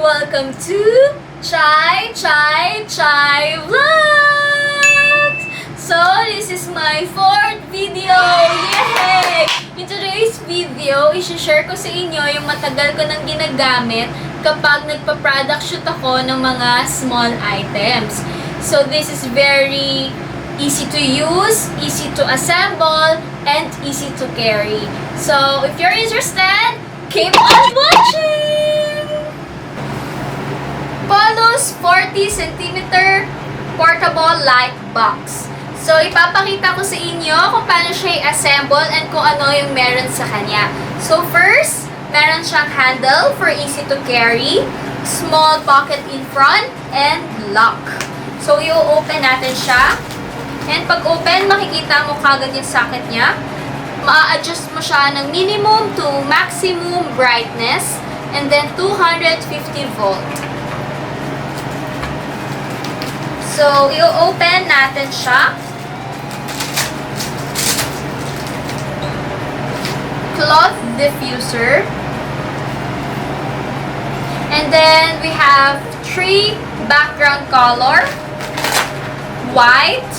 Welcome to Chai Chai Chai Vlogs! So, this is my 4th video! Yay! In today's video, isi-share ko sa inyo yung matagal ko nang ginagamit kapag nagpa-product shoot ako ng mga small items. So, this is very easy to use, easy to assemble, and easy to carry. So, if you're interested, keep on watching! Puluz 40cm portable light box. So, ipapakita ko sa inyo kung paano siya i-assemble and kung ano yung meron sa kanya. So, first, meron siyang handle for easy to carry, small pocket in front, and lock. So, i-open natin siya. And pag open, makikita mo kagad yung socket niya. Ma-adjust mo siya ng minimum to maximum brightness and then 250 volt. So, i-open natin siya. Cloth diffuser. And then, we have 3 background color. White,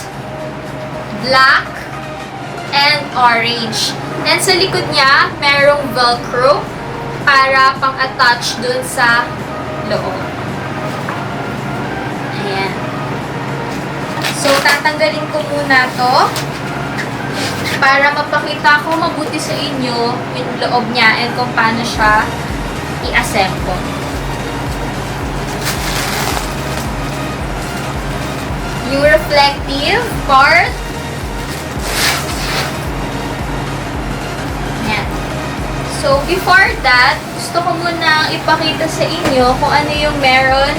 black, and orange. And sa likod niya, merong velcro para pang-attach dun sa loob. Ayan. So, tatanggalin ko muna to para mapakita ko mabuti sa inyo yung loob niya and kung paano siya i-assemble. Yung reflective part. Ayan. So, before that, gusto ko muna ipakita sa inyo kung ano yung meron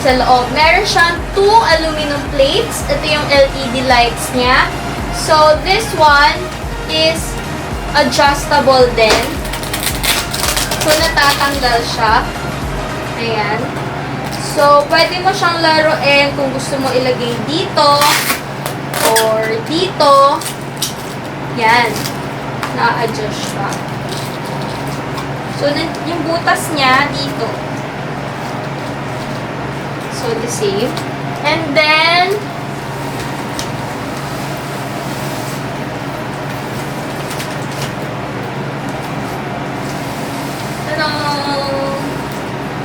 sa loob. Meron siyang 2 aluminum plates. Ito yung LED lights niya. So, this one is adjustable din. So, natatanggal siya. Ayan. So, pwede mo siyang laruin kung gusto mo ilagay dito or dito. Yan. Na-adjust siya. So, yung butas niya dito. So, the same. And then,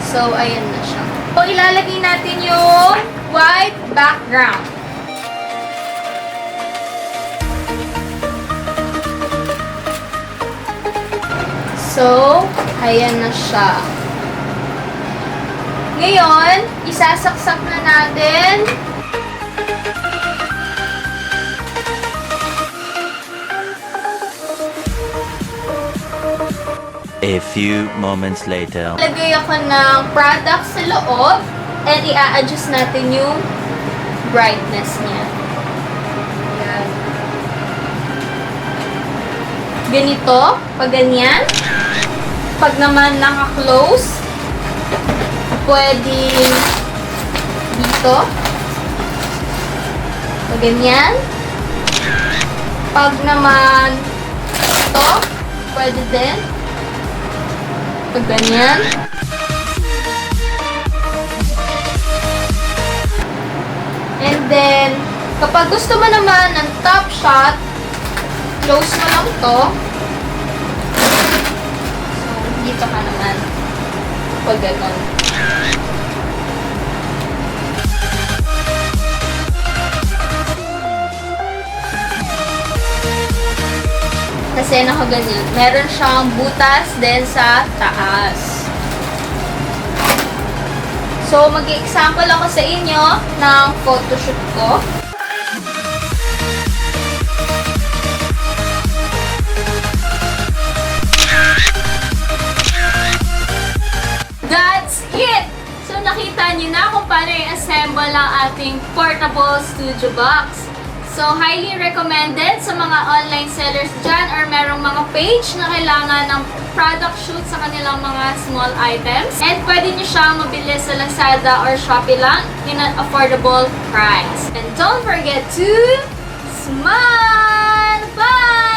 so, ayan na siya. So, ilalagay natin yung white background. So, ayan na siya. Ngayon, isasaksak na natin. A few moments later. Lagay ako ng product sa loob and i-adjust natin yung brightness niya. Ayan. Ganito, pag ganyan. Pag naman naka-close, pwede dito. Pag ganyan. Pag naman ito, pwede din. Pag ganyan. And then, kapag gusto mo naman ng top shot, close mo lang to. So, dito ka naman. Pag ganon. Kasi nakaganyan. Meron siyang butas din sa taas. So, mag-example ako sa inyo ng photoshoot ko. That's it! So, nakita niyo na kung paano i-assemble ang ating portable studio box. So, highly recommended sa mga online sellers dyan or merong mga page na kailangan ng product shoot sa kanilang mga small items. And pwede nyo siyang mabili sa Lazada or Shopee lang in an affordable price. And don't forget to smile! Bye!